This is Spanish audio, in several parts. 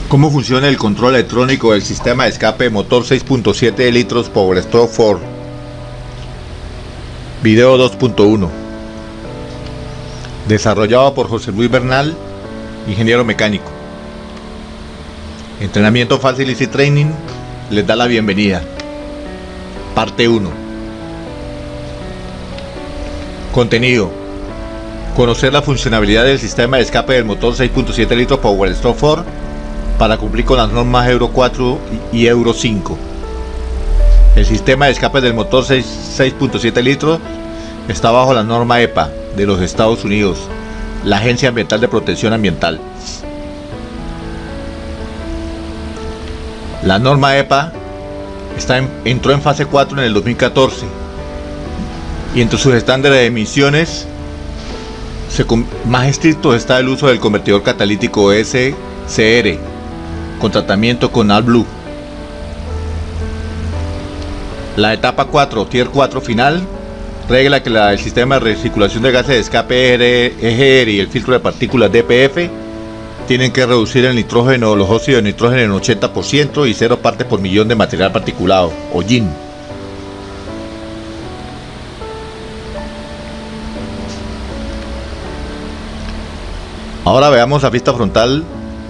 ¿Cómo funciona el control electrónico del sistema de escape motor 6.7 litros Power Stroke 4? Video 2.1. Desarrollado por José Luis Bernal, ingeniero mecánico. Entrenamiento Fácil Easy Training les da la bienvenida. Parte 1. Contenido: conocer la funcionalidad del sistema de escape del motor 6.7 litros Power Stroke 4 para cumplir con las normas Euro 4 y Euro 5. El sistema de escape del motor 6.7 litros está bajo la norma EPA de los Estados Unidos, la Agencia Ambiental de Protección Ambiental. La norma EPA entró en fase 4 en el 2014 y entre sus estándares de emisiones más estrictos está el uso del convertidor catalítico SCR con tratamiento con AdBlue. La etapa 4, Tier 4 final, regla que el sistema de recirculación de gases de escape EGR y el filtro de partículas DPF tienen que reducir el nitrógeno o los óxidos de nitrógeno en 80% y 0 partes por millón de material particulado, o GIN. Ahora veamos la vista frontal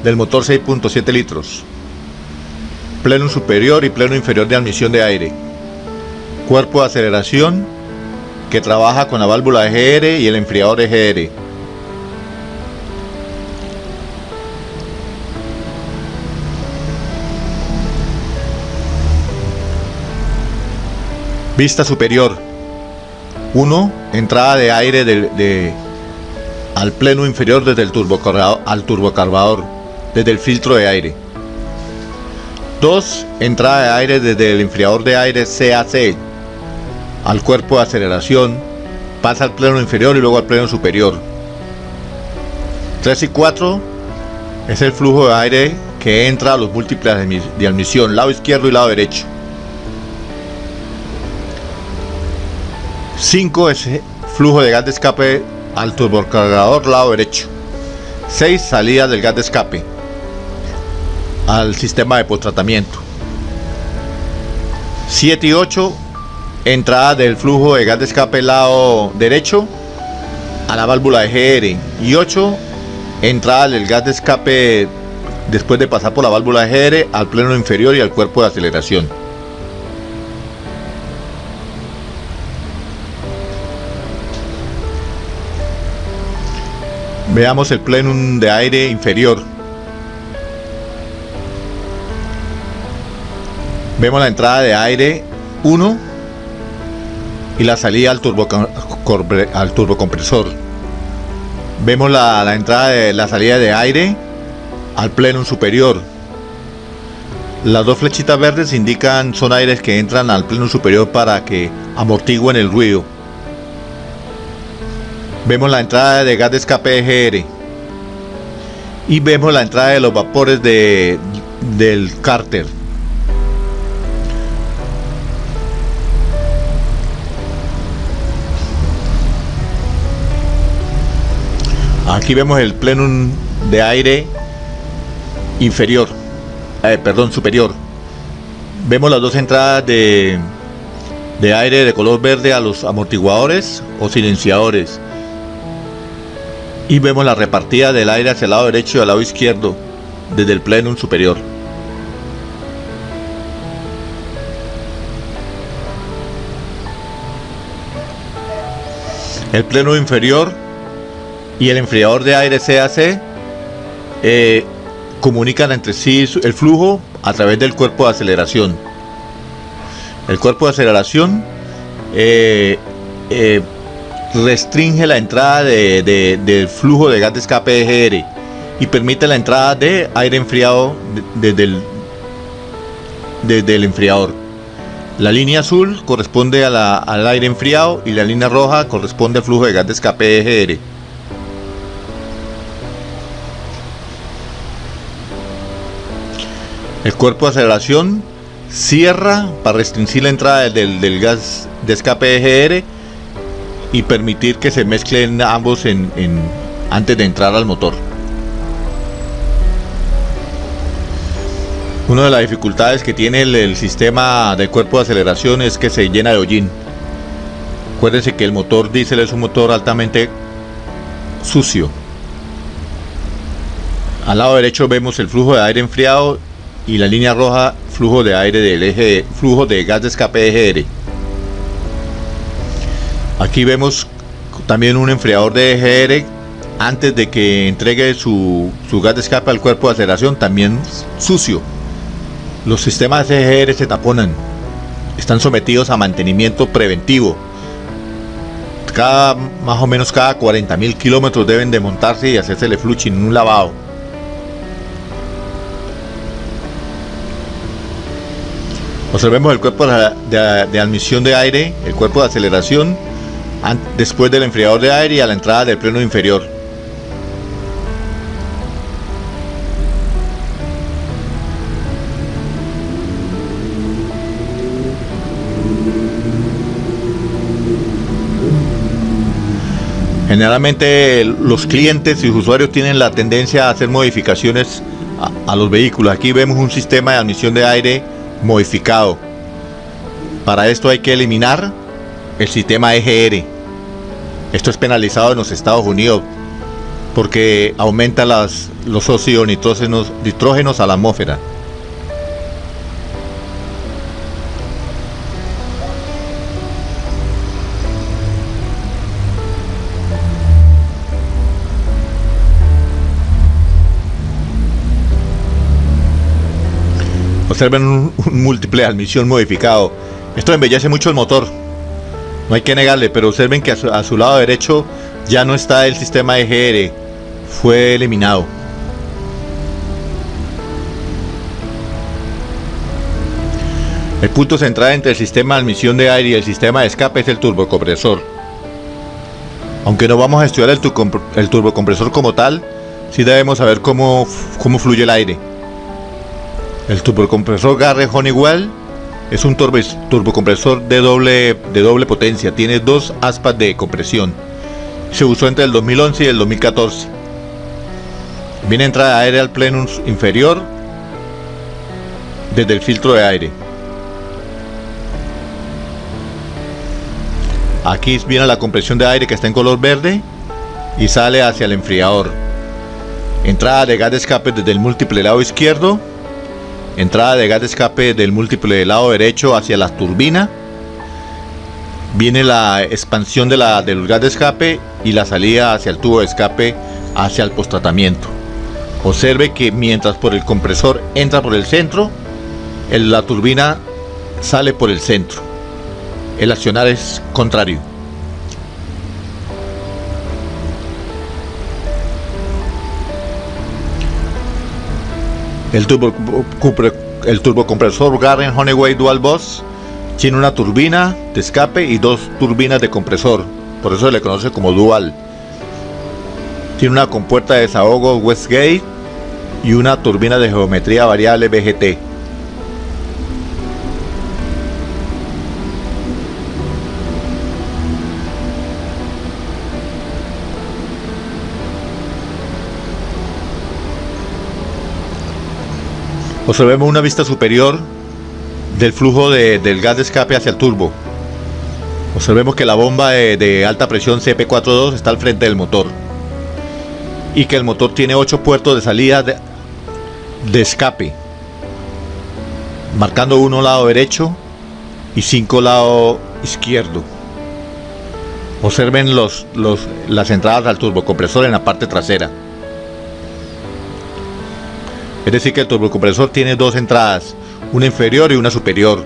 del motor 6.7 litros. Pleno superior y pleno inferior de admisión de aire. Cuerpo de aceleración que trabaja con la válvula EGR y el enfriador EGR. Vista superior. 1. Entrada de aire al pleno inferior desde el turbocarburador, desde el filtro de aire. 2. Entrada de aire desde el enfriador de aire CAC al cuerpo de aceleración, pasa al pleno inferior y luego al pleno superior. 3 y 4 es el flujo de aire que entra a los múltiples de admisión, lado izquierdo y lado derecho. 5 es flujo de gas de escape al turbocargador lado derecho. 6 salida del gas de escape al sistema de posttratamiento. 7 y 8 entrada del flujo de gas de escape lado derecho a la válvula EGR, y 8 entrada del gas de escape después de pasar por la válvula EGR al pleno inferior y al cuerpo de aceleración. Veamos el plenum de aire inferior. Vemos la entrada de aire 1 y la salida al turbocompresor. Vemos la entrada de la salida de aire al plenum superior. Las dos flechitas verdes son aires que entran al plenum superior para que amortigüen el ruido. Vemos la entrada de gas de escape EGR y vemos la entrada de los vapores del cárter. Aquí vemos el plenum de aire superior. Vemos las dos entradas de aire de color verde a los amortiguadores o silenciadores. Y vemos la repartida del aire hacia el lado derecho y al lado izquierdo desde el plenum superior. El plenum inferior y el enfriador de aire CAC comunican entre sí el flujo a través del cuerpo de aceleración. El cuerpo de aceleración restringe la entrada del flujo de gas de escape EGR y permite la entrada de aire enfriado desde el enfriador. La línea azul corresponde al aire enfriado y la línea roja corresponde al flujo de gas de escape EGR. El cuerpo de aceleración cierra para restringir la entrada del gas de escape EGR y permitir que se mezclen ambos antes de entrar al motor. Una de las dificultades que tiene el sistema de cuerpo de aceleración es que se llena de hollín. Acuérdense que el motor diésel es un motor altamente sucio. Al lado derecho vemos el flujo de aire enfriado y la línea roja, flujo de aire del eje, flujo de gas de escape de EGR. Aquí vemos también un enfriador de EGR antes de que entregue su gas de escape al cuerpo de aceleración, también sucio. Los sistemas de EGR se taponan, están sometidos a mantenimiento preventivo. Más o menos cada 40.000 kilómetros deben de montarse y hacerse el fluching, un lavado. Observemos el cuerpo de admisión de aire, el cuerpo de aceleración, después del enfriador de aire y a la entrada del freno inferior. Generalmente los clientes y usuarios tienen la tendencia a hacer modificaciones a los vehículos. Aquí vemos un sistema de admisión de aire modificado. Para esto hay que eliminar el sistema EGR. Esto es penalizado en los Estados Unidos porque aumenta los óxidos nitrógenos a la atmósfera. Observen un múltiple de admisión modificado. Esto embellece mucho el motor, no hay que negarle, pero observen que a su lado derecho ya no está el sistema EGR, fue eliminado. El punto central entre el sistema de admisión de aire y el sistema de escape es el turbocompresor. Aunque no vamos a estudiar el turbocompresor como tal, sí debemos saber cómo fluye el aire. El turbocompresor Garrett Honeywell es un turbocompresor de doble potencia, tiene dos aspas de compresión. Se usó entre el 2011 y el 2014. Viene entrada de aire al plenum inferior desde el filtro de aire. Aquí viene la compresión de aire que está en color verde y sale hacia el enfriador. Entrada de gas de escape desde el múltiple lado izquierdo. Entrada de gas de escape del múltiple del lado derecho hacia la turbina. Viene la expansión del gas de escape y la salida hacia el tubo de escape hacia el posttratamiento. Observe que mientras por el compresor entra por el centro, la turbina sale por el centro. El accionar es contrario. El turbocompresor Garrett Honeywell Dual Boss tiene una turbina de escape y dos turbinas de compresor, por eso se le conoce como dual. Tiene una compuerta de desahogo Westgate y una turbina de geometría variable VGT. Observemos una vista superior del flujo del gas de escape hacia el turbo. Observemos que la bomba de alta presión CP42 está al frente del motor y que el motor tiene 8 puertos de salida de escape, marcando uno lado derecho y 5 lado izquierdo. Observen las entradas al turbocompresor en la parte trasera. Es decir que el turbocompresor tiene dos entradas, una inferior y una superior.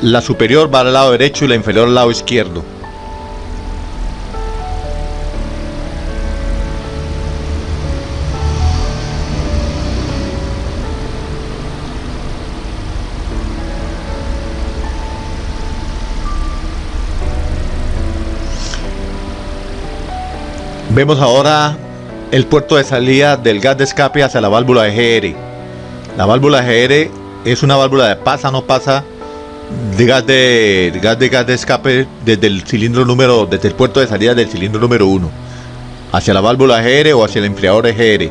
La superior va al lado derecho y la inferior al lado izquierdo. Vemos ahora el puerto de salida del gas de escape hacia la válvula EGR. La válvula EGR es una válvula de pasa no pasa de gas de escape desde el puerto de salida del cilindro número 1 hacia la válvula EGR o hacia el enfriador EGR.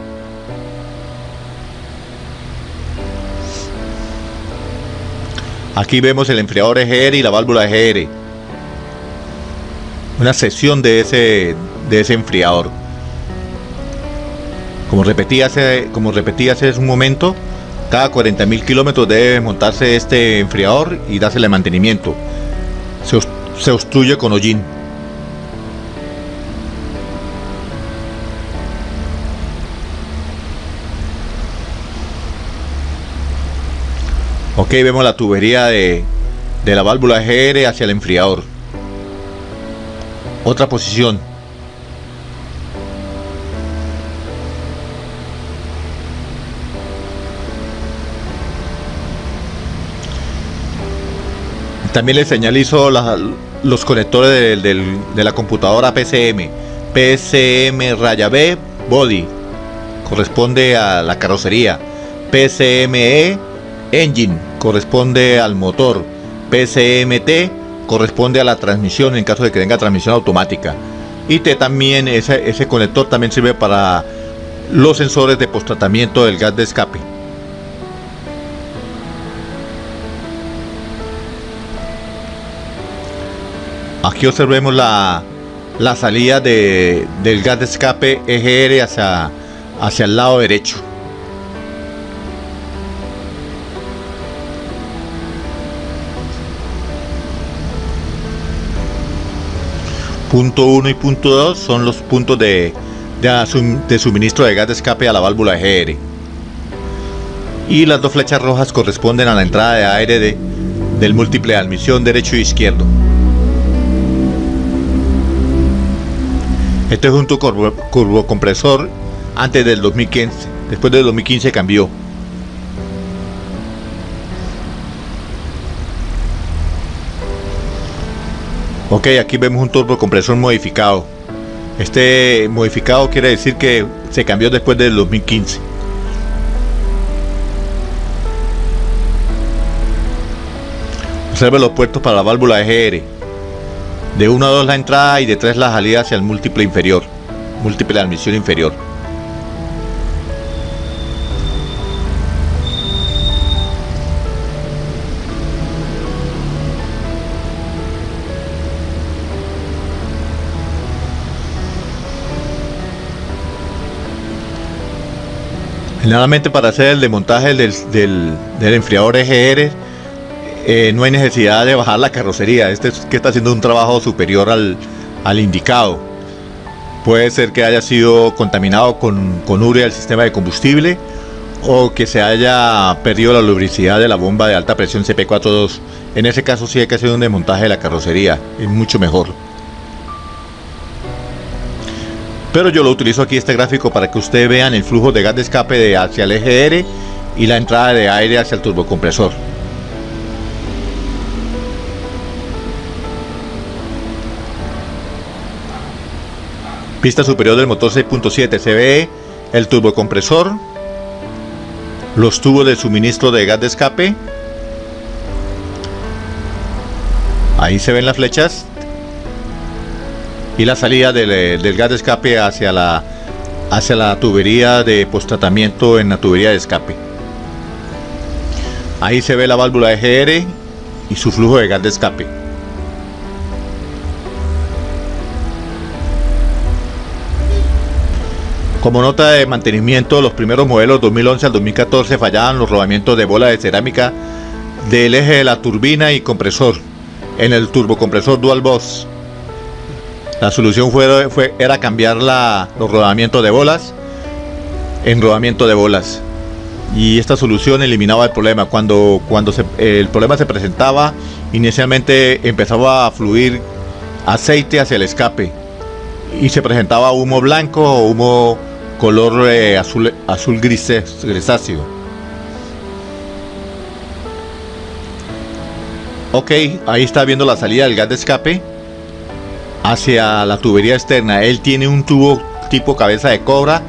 Aquí vemos el enfriador EGR y la válvula EGR. Una sección de ese enfriador. Como repetí hace un momento, cada 40.000 kilómetros debe montarse este enfriador y dársele mantenimiento. Se obstruye con hollín. Ok, vemos la tubería de la válvula EGR hacia el enfriador. Otra posición. También les señalizo los conectores de la computadora PCM. PCM raya B body corresponde a la carrocería. PCME engine corresponde al motor. PCMT corresponde a la transmisión en caso de que tenga transmisión automática. Y T también, ese conector también sirve para los sensores de posttratamiento del gas de escape. Aquí observemos la salida del gas de escape EGR hacia el lado derecho. Punto 1 y punto 2 son los puntos de suministro de gas de escape a la válvula EGR. Y las dos flechas rojas corresponden a la entrada de aire del múltiple de admisión derecho y izquierdo. Este es un turbocompresor antes del 2015. Después del 2015 cambió. Ok, aquí vemos un turbocompresor modificado. Este modificado quiere decir que se cambió después del 2015. Observe los puertos para la válvula EGR. De 1 a 2 la entrada y de 3 la salida hacia el múltiple inferior. Múltiple de admisión inferior. Generalmente para hacer el desmontaje del enfriador EGR no hay necesidad de bajar la carrocería. Este es que está haciendo un trabajo superior al indicado. Puede ser que haya sido contaminado con urea el sistema de combustible, o que se haya perdido la lubricidad de la bomba de alta presión CP42. En ese caso sí hay que hacer un desmontaje de la carrocería, es mucho mejor. Pero yo lo utilizo aquí este gráfico para que ustedes vean el flujo de gas de escape hacia el EGR y la entrada de aire hacia el turbocompresor. Pista superior del motor 6.7, se ve el turbocompresor, los tubos de suministro de gas de escape. Ahí se ven las flechas. Y la salida del gas de escape hacia la tubería de posttratamiento en la tubería de escape. Ahí se ve la válvula EGR y su flujo de gas de escape. Como nota de mantenimiento, los primeros modelos 2011 al 2014 fallaban los rodamientos de bola de cerámica del eje de la turbina y compresor en el turbocompresor Dual Boss. La solución era cambiar los rodamientos de bolas en rodamiento de bolas, y esta solución eliminaba el problema. Cuando el problema se presentaba, inicialmente empezaba a fluir aceite hacia el escape y se presentaba humo blanco o humo color azul grisáceo. Ok, ahí está viendo la salida del gas de escape hacia la tubería externa. Él tiene un tubo tipo cabeza de cobra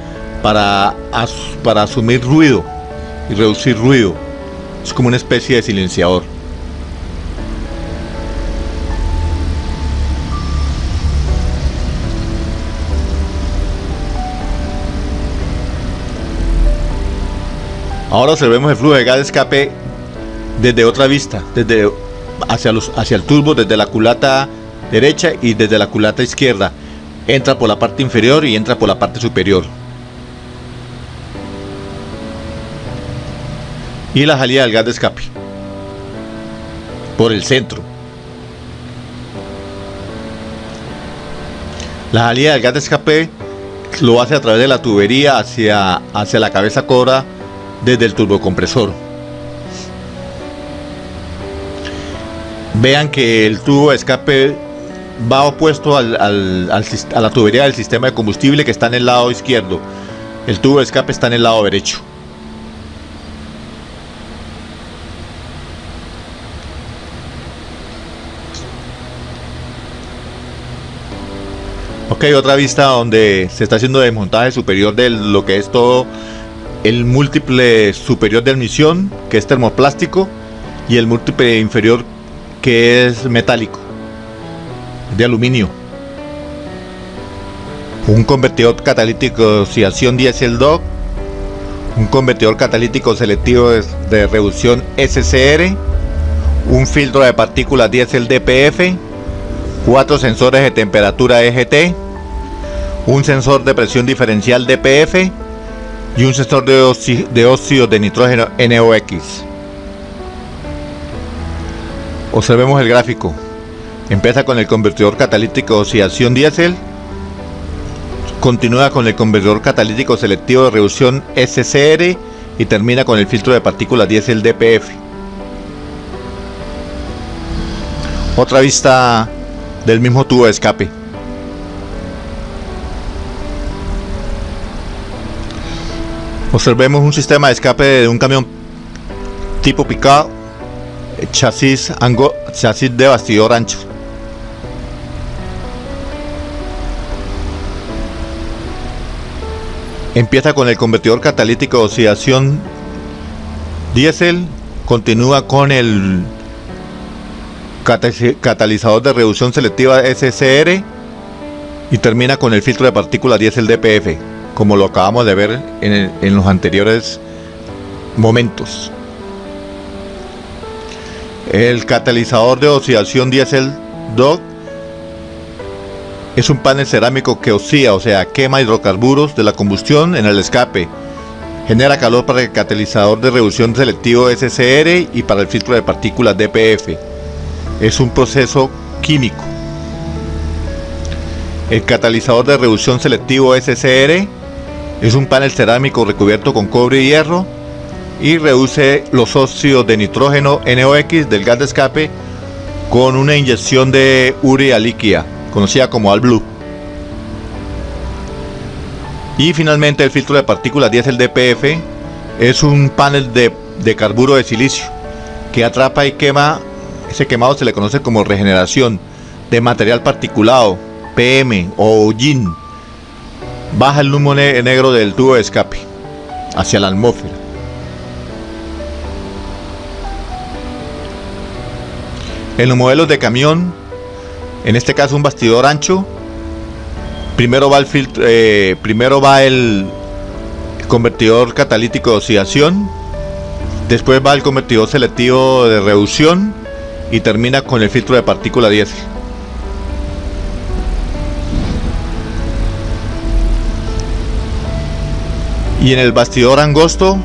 para asumir ruido y reducir ruido. Es como una especie de silenciador. Ahora observemos el flujo de gas de escape desde otra vista, desde hacia el turbo, desde la culata derecha y desde la culata izquierda. Entra por la parte inferior y entra por la parte superior. Y la salida del gas de escape por el centro. La salida del gas de escape lo hace a través de la tubería hacia la cabeza cobra desde el turbocompresor. Vean que el tubo de escape va opuesto a la tubería del sistema de combustible, que está en el lado izquierdo. El tubo de escape está en el lado derecho. Ok, otra vista donde se está haciendo desmontaje superior de lo que es todo el múltiple superior de admisión, que es termoplástico, y el múltiple inferior, que es metálico, de aluminio. Un convertidor catalítico de oxidación diésel DOC, un convertidor catalítico selectivo de reducción SCR, un filtro de partículas diésel DPF, 4 sensores de temperatura EGT, un sensor de presión diferencial DPF y un sensor de óxidos de nitrógeno NOx. Observemos el gráfico. Empieza con el convertidor catalítico de oxidación diésel, continúa con el convertidor catalítico selectivo de reducción SCR y termina con el filtro de partículas diésel DPF. Otra vista del mismo tubo de escape. Observemos un sistema de escape de un camión tipo pick-up, chasis de bastidor ancho. Empieza con el convertidor catalítico de oxidación diésel, continúa con el catalizador de reducción selectiva SCR y termina con el filtro de partículas diésel DPF, como lo acabamos de ver en los anteriores momentos. El catalizador de oxidación diésel DOC es un panel cerámico que oxida, o sea, quema hidrocarburos de la combustión en el escape. Genera calor para el catalizador de reducción selectivo SCR y para el filtro de partículas DPF. Es un proceso químico. El catalizador de reducción selectivo SCR es un panel cerámico recubierto con cobre y hierro y reduce los óxidos de nitrógeno NOx del gas de escape con una inyección de urea líquida, conocida como AdBlue. Y finalmente el filtro de partículas diésel DPF es un panel de carburo de silicio que atrapa y quema. Ese quemado se le conoce como regeneración de material particulado, PM o hollín. Baja el humo negro del tubo de escape hacia la atmósfera. En los modelos de camión, en este caso un bastidor ancho, primero va el convertidor catalítico de oxidación, después va el convertidor selectivo de reducción y termina con el filtro de partícula diésel. Y en el bastidor angosto,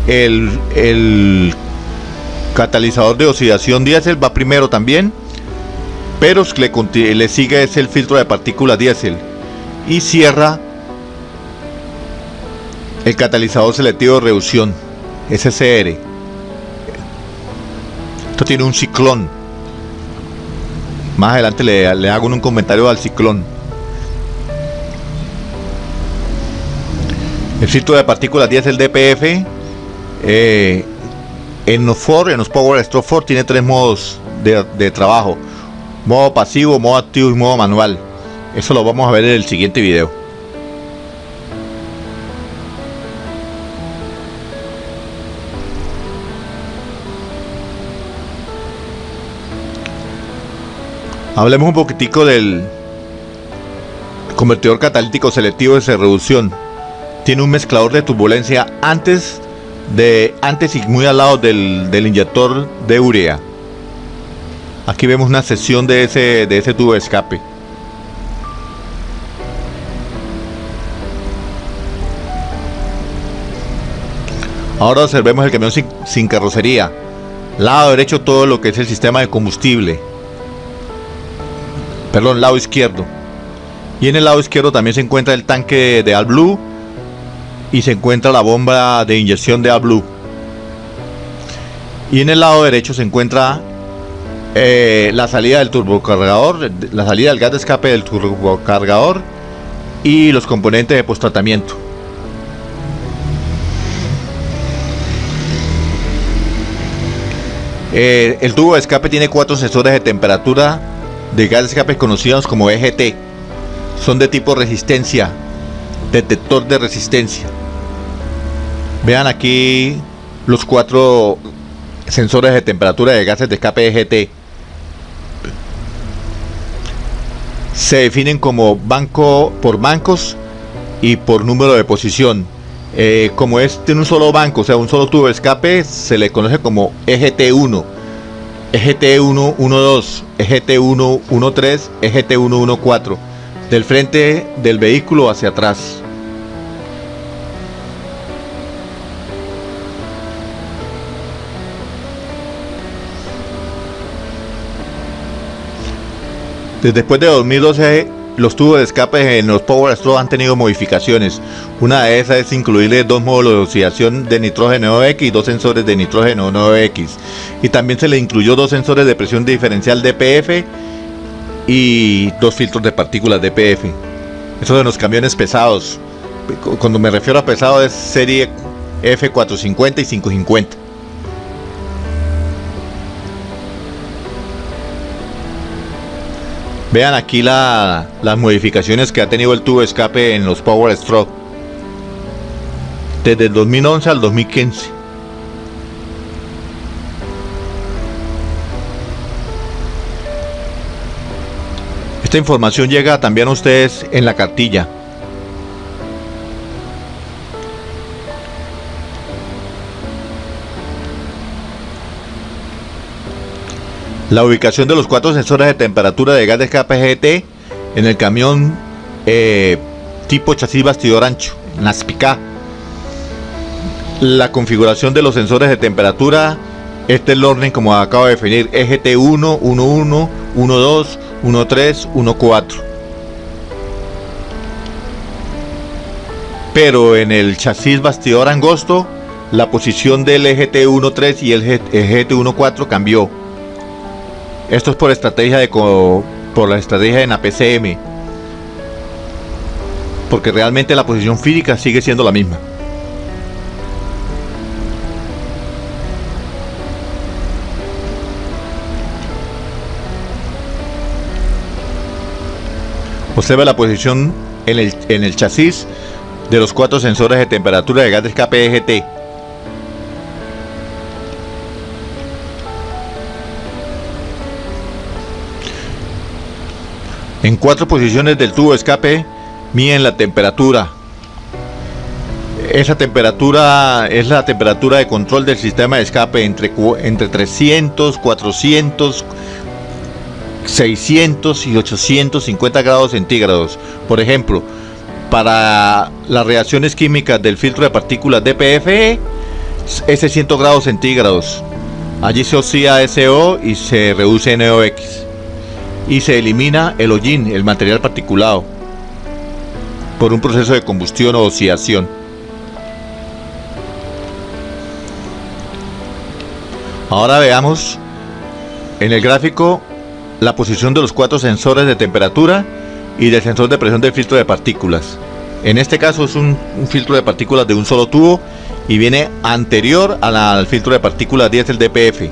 el catalizador de oxidación diésel va primero también, pero le sigue es el filtro de partículas diésel y cierra el catalizador selectivo de reducción SCR. Esto tiene un ciclón. Más adelante le hago un comentario al ciclón. El filtro de partículas diésel DPF en los Power Stroke 4 tiene 3 modos de trabajo: modo pasivo, modo activo y modo manual. Eso lo vamos a ver en el siguiente video. Hablemos un poquitico del convertidor catalítico selectivo de reducción. Tiene un mezclador de turbulencia antes antes y muy al lado del inyector de urea. Aquí vemos una sección de ese tubo de escape. Ahora observemos el camión sin carrocería. Lado derecho todo lo que es el sistema de combustible. Perdón, lado izquierdo. Y en el lado izquierdo también se encuentra el tanque de AdBlue y se encuentra la bomba de inyección de AdBlue. Y en el lado derecho se encuentra la salida del turbocargador, la salida del gas de escape del turbocargador y los componentes de posttratamiento. El tubo de escape tiene 4 sensores de temperatura de gas de escape conocidos como EGT. Son de tipo resistencia, detector de resistencia. Vean aquí los 4 sensores de temperatura de gases de escape EGT. Se definen como banco por bancos y por número de posición. Como es de un solo banco, o sea, un solo tubo de escape, se le conoce como EGT1, EGT112, EGT113, EGT114, del frente del vehículo hacia atrás. Después de 2012, los tubos de escape en los Power Stroke han tenido modificaciones. Una de esas es incluirle 2 módulos de oxidación de nitrógeno X y 2 sensores de nitrógeno X. Y también se le incluyó 2 sensores de presión diferencial DPF y 2 filtros de partículas DPF. Eso de los camiones pesados. Cuando me refiero a pesado es serie F450 y 550. Vean aquí las modificaciones que ha tenido el tubo de escape en los Power Stroke desde el 2011 al 2015. Esta información llega también a ustedes en la cartilla. La ubicación de los 4 sensores de temperatura de gas de escape EGT en el camión tipo chasis bastidor ancho, NASPICA. La configuración de los sensores de temperatura, este es el orden como acabo de definir: EGT1, 11, 12, 13, 14. Pero en el chasis bastidor angosto, la posición del EGT13 y el EGT14 cambió. Esto es por la estrategia de NAPCM, porque realmente la posición física sigue siendo la misma. Observa la posición en el chasis de los 4 sensores de temperatura de gas de escape EGT. En 4 posiciones del tubo de escape miden la temperatura. Esa temperatura es la temperatura de control del sistema de escape entre 300, 400, 600 y 850 grados centígrados. Por ejemplo, para las reacciones químicas del filtro de partículas DPF es 600 grados centígrados. Allí se oxida SO y se reduce NOx. Y se elimina el hollín, el material particulado, por un proceso de combustión o oxidación. Ahora veamos en el gráfico la posición de los 4 sensores de temperatura y del sensor de presión del filtro de partículas. En este caso es un filtro de partículas de un solo tubo y viene anterior al filtro de partículas 10, el DPF.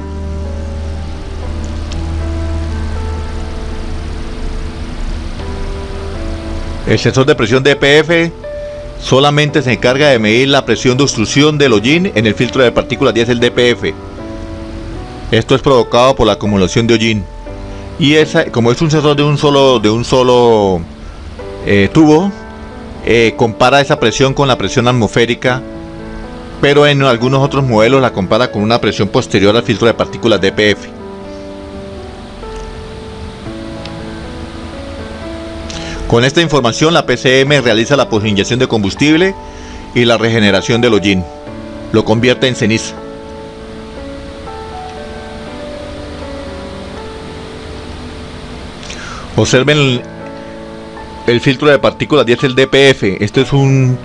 El sensor de presión DPF solamente se encarga de medir la presión de obstrucción del hollín en el filtro de partículas 10, el DPF. Esto es provocado por la acumulación de hollín. Y como es un sensor de un solo tubo, compara esa presión con la presión atmosférica pero en algunos otros modelos la compara con una presión posterior al filtro de partículas DPF. Con esta información la PCM realiza la posinyección de combustible y la regeneración del hollín. Lo convierte en ceniza. Observen el filtro de partículas diésel DPF. Esto es un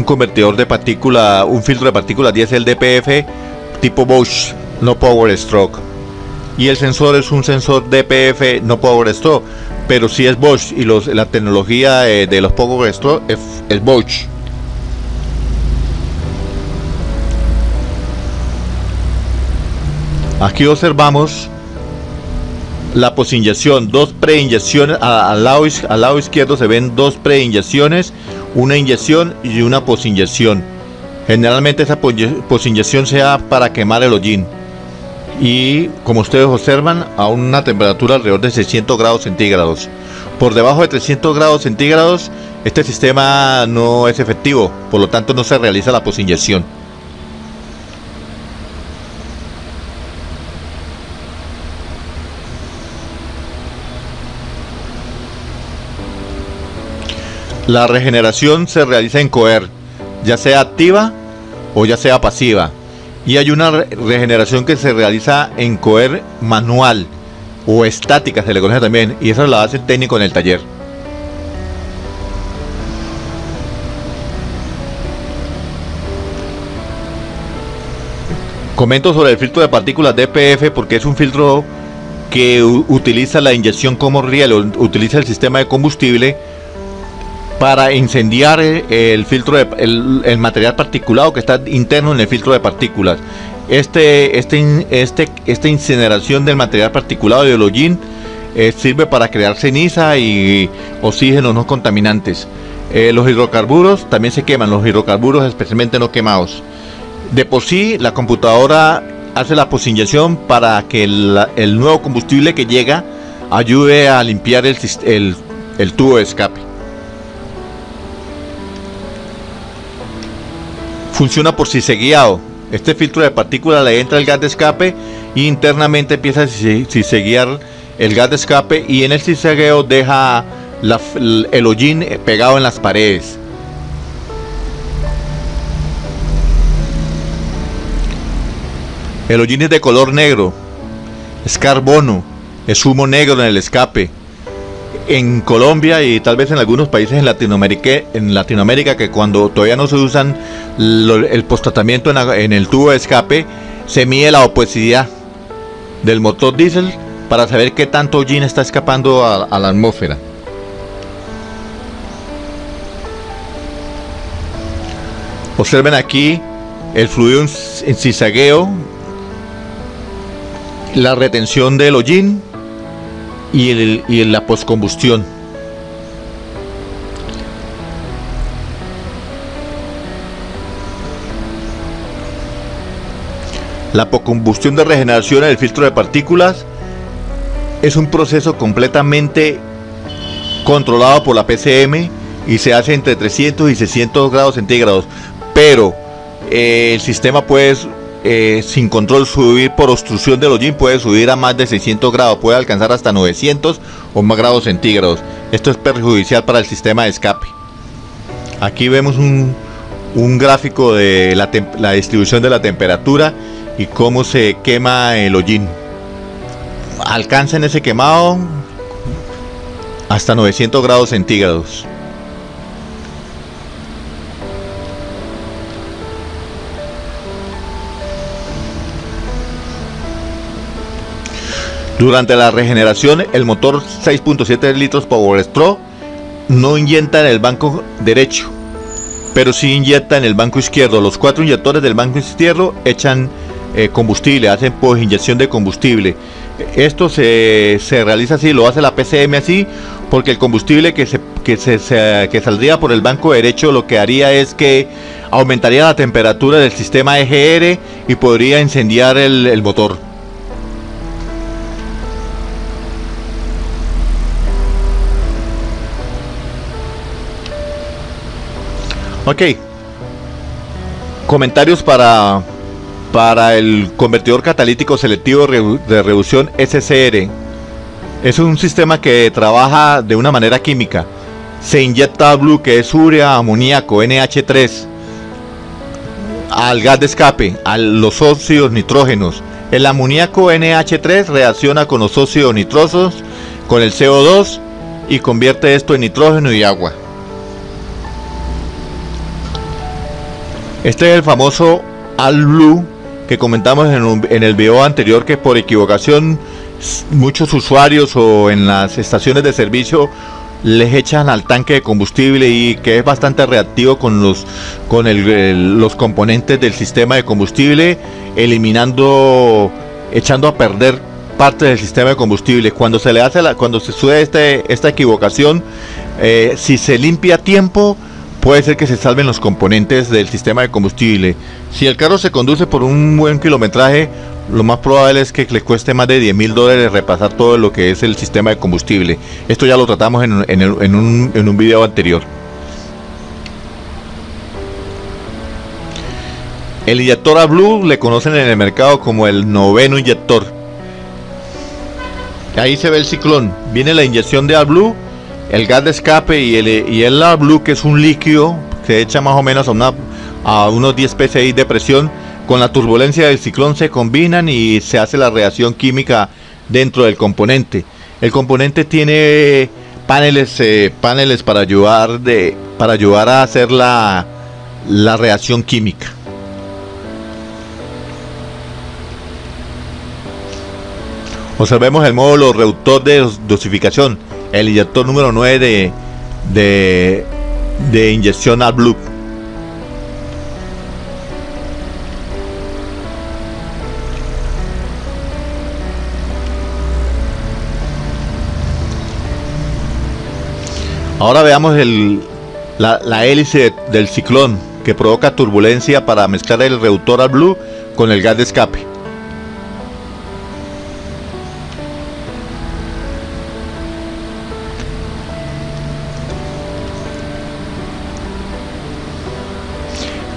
convertidor de partículas, un filtro de partículas diésel DPF tipo Bosch, no Power Stroke. Y el sensor es un sensor DPF no Power Stroke, pero sí es Bosch, y la tecnología de los Power Stroke es Bosch. Aquí observamos la posinyección, dos preinyecciones. Al lado izquierdo se ven dos preinyecciones, una inyección y una posinyección. Generalmente esa posinyección se da para quemar el hollín, y como ustedes observan, a una temperatura alrededor de 600 grados centígrados. Por debajo de 300 grados centígrados este sistema no es efectivo, por lo tanto no se realiza la posinyección. La regeneración se realiza en coher, ya sea activa o ya sea pasiva. Y hay una regeneración que se realiza en coher manual o estática, se le conoce también, y eso la hace el técnico en el taller. Comento sobre el filtro de partículas DPF porque es un filtro que utiliza la inyección como riel, utiliza el sistema de combustible para incendiar el filtro el material particulado que está interno en el filtro de partículas. Esta incineración del material particulado del hollín sirve para crear ceniza y oxígeno no contaminantes. Los hidrocarburos también se queman, los hidrocarburos especialmente no quemados. De por sí la computadora hace la posinyección para que el nuevo combustible que llega ayude a limpiar el tubo de escape. Funciona por ciseguiado. Este filtro de partículas le entra el gas de escape y internamente empieza a ciseguiar el gas de escape, y en el cisegueo deja el hollín pegado en las paredes. El hollín es de color negro, es carbono, es humo negro en el escape. En Colombia y tal vez en algunos países en Latinoamérica, que cuando todavía no se usan el posttratamiento en el tubo de escape, se mide la oposidad del motor diésel para saber qué tanto hollín está escapando a la atmósfera. Observen aquí el fluido en cizagueo, la retención del hollín y la postcombustión. La postcombustión de regeneración en el filtro de partículas es un proceso completamente controlado por la PCM y se hace entre 300 y 600 grados centígrados, pero el sistema puede sin control subir por obstrucción del hollín, puede subir a más de 600 grados, puede alcanzar hasta 900 o más grados centígrados. Esto es perjudicial para el sistema de escape. Aquí vemos un gráfico de la distribución de la temperatura y cómo se quema el hollín. Alcanza en ese quemado hasta 900 grados centígrados. Durante la regeneración, el motor 6.7 litros Power Stroke no inyecta en el banco derecho, pero sí inyecta en el banco izquierdo. Los 4 inyectores del banco izquierdo echan combustible, hacen inyección de combustible. Esto se realiza así, lo hace la PCM así, porque el combustible que saldría por el banco derecho lo que haría es que aumentaría la temperatura del sistema EGR y podría incendiar el motor. Ok, comentarios para el convertidor catalítico selectivo de reducción SCR. Es un sistema que trabaja de una manera química. Se inyecta AdBlue, que es urea, amoníaco, NH3, al gas de escape, a los óxidos nitrógenos. El amoníaco NH3 reacciona con los óxidos nitrosos, con el CO2, y convierte esto en nitrógeno y agua. Este es el famoso AdBlue que comentamos en el video anterior, que por equivocación muchos usuarios o en las estaciones de servicio les echan al tanque de combustible, y que es bastante reactivo con los componentes del sistema de combustible, echando a perder parte del sistema de combustible. Cuando se sucede esta equivocación, si se limpia a tiempo, puede ser que se salven los componentes del sistema de combustible. Si el carro se conduce por un buen kilometraje, lo más probable es que le cueste más de $10.000 repasar todo lo que es el sistema de combustible. Esto ya lo tratamos en un video anterior. El inyector AdBlue le conocen en el mercado como el noveno inyector. Ahí se ve el ciclón. Viene la inyección de AdBlue, el gas de escape y el AdBlue, que es un líquido que se echa más o menos a unos 10 psi de presión. Con la turbulencia del ciclón se combinan y se hace la reacción química dentro del componente. El componente tiene paneles para ayudar a hacer la reacción química. Observemos el módulo reductor de dosificación, el inyector número 9 de inyección AdBlue. Ahora veamos la hélice del ciclón, que provoca turbulencia para mezclar el reductor AdBlue con el gas de escape.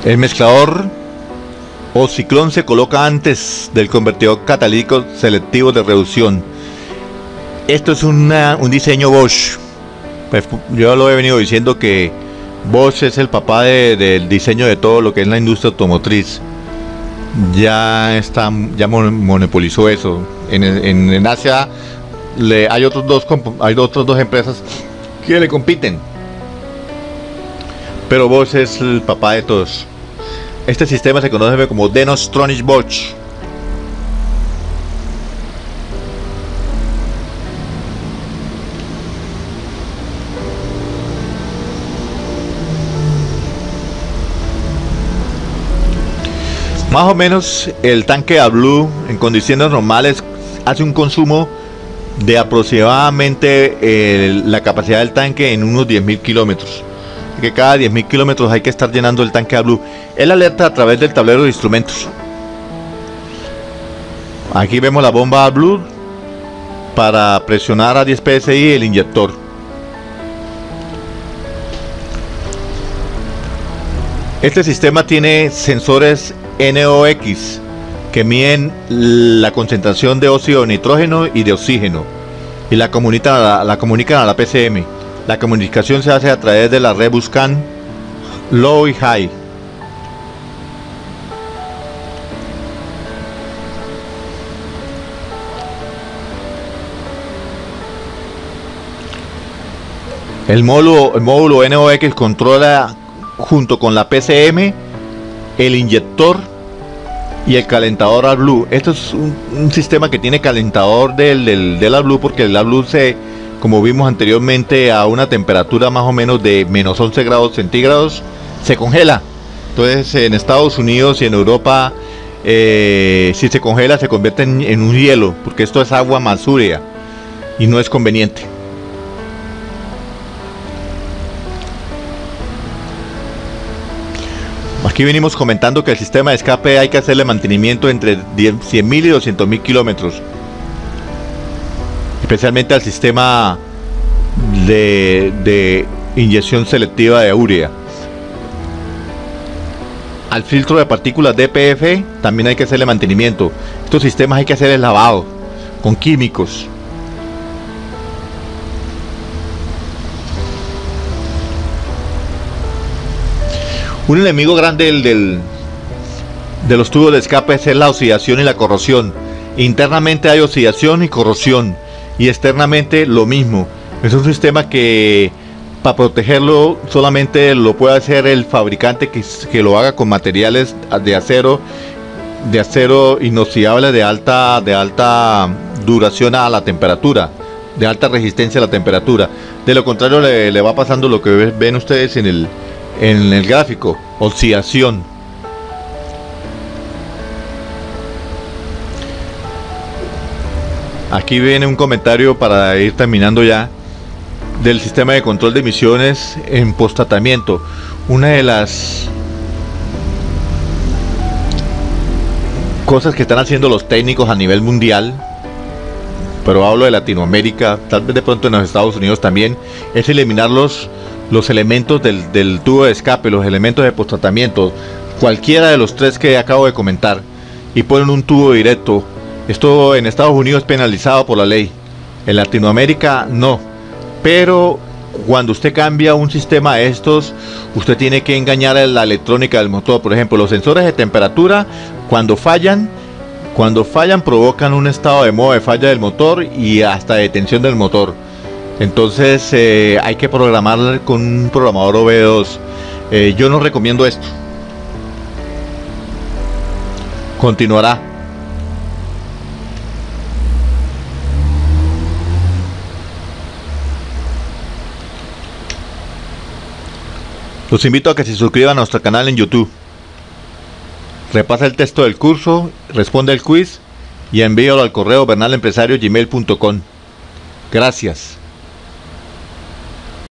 El mezclador o ciclón se coloca antes del convertidor catalítico selectivo de reducción. Esto es un diseño Bosch. Pues yo lo he venido diciendo que Bosch es el papá del diseño de todo lo que es la industria automotriz. Ya monopolizó eso. En Asia hay otras dos empresas que le compiten, pero Bosch es el papá de todos. Este sistema se conoce como Dennostronic Bosch. Más o menos el tanque AdBlue en condiciones normales hace un consumo de aproximadamente la capacidad del tanque en unos 10.000 kilómetros. Que cada 10.000 kilómetros hay que estar llenando el tanque AdBlue. Él alerta a través del tablero de instrumentos. Aquí vemos la bomba AdBlue para presionar a 10 psi el inyector. Este sistema tiene sensores NOx que miden la concentración de óxido de nitrógeno y de oxígeno y la comunican a la PCM. La comunicación se hace a través de la red Buscan Low y High. El módulo NOx controla junto con la PCM el inyector y el calentador AdBlue. Esto es un sistema que tiene calentador del AdBlue, porque el AdBlue como vimos anteriormente, a una temperatura más o menos de menos 11 grados centígrados se congela. Entonces en Estados Unidos y en Europa, si se congela, se convierte en un hielo, porque esto es agua más urea y no es conveniente. Aquí venimos comentando que el sistema de escape hay que hacerle mantenimiento entre 100.000 y 200.000 kilómetros, especialmente al sistema de inyección selectiva de urea. al filtro de partículas DPF también hay que hacerle mantenimiento. Estos sistemas hay que hacer el lavado con químicos. Un enemigo grande de los tubos de escape es la oxidación y la corrosión. Internamente hay oxidación y corrosión, y externamente lo mismo. Es un sistema que para protegerlo solamente lo puede hacer el fabricante que lo haga con materiales de acero inoxidable de alta duración a la temperatura, de alta resistencia a la temperatura. De lo contrario le va pasando lo que ven ustedes en el gráfico, oxidación. Aquí viene un comentario para ir terminando ya del sistema de control de emisiones en posttratamiento. Una de las cosas que están haciendo los técnicos a nivel mundial, pero hablo de Latinoamérica, tal vez de pronto en los Estados Unidos también, es eliminar los elementos del tubo de escape, los elementos de posttratamiento, cualquiera de los tres que acabo de comentar, y ponen un tubo directo. Esto en Estados Unidos es penalizado por la ley, en Latinoamérica no, pero cuando usted cambia un sistema de estos, usted tiene que engañar a la electrónica del motor. Por ejemplo, los sensores de temperatura, cuando fallan provocan un estado de modo de falla del motor y hasta detención del motor. Entonces hay que programar con un programador OB2. Yo no recomiendo esto. Continuará. Los invito a que se suscriban a nuestro canal en YouTube. Repasa el texto del curso, responde el quiz y envíalo al correo bernalempresario@gmail.com. Gracias.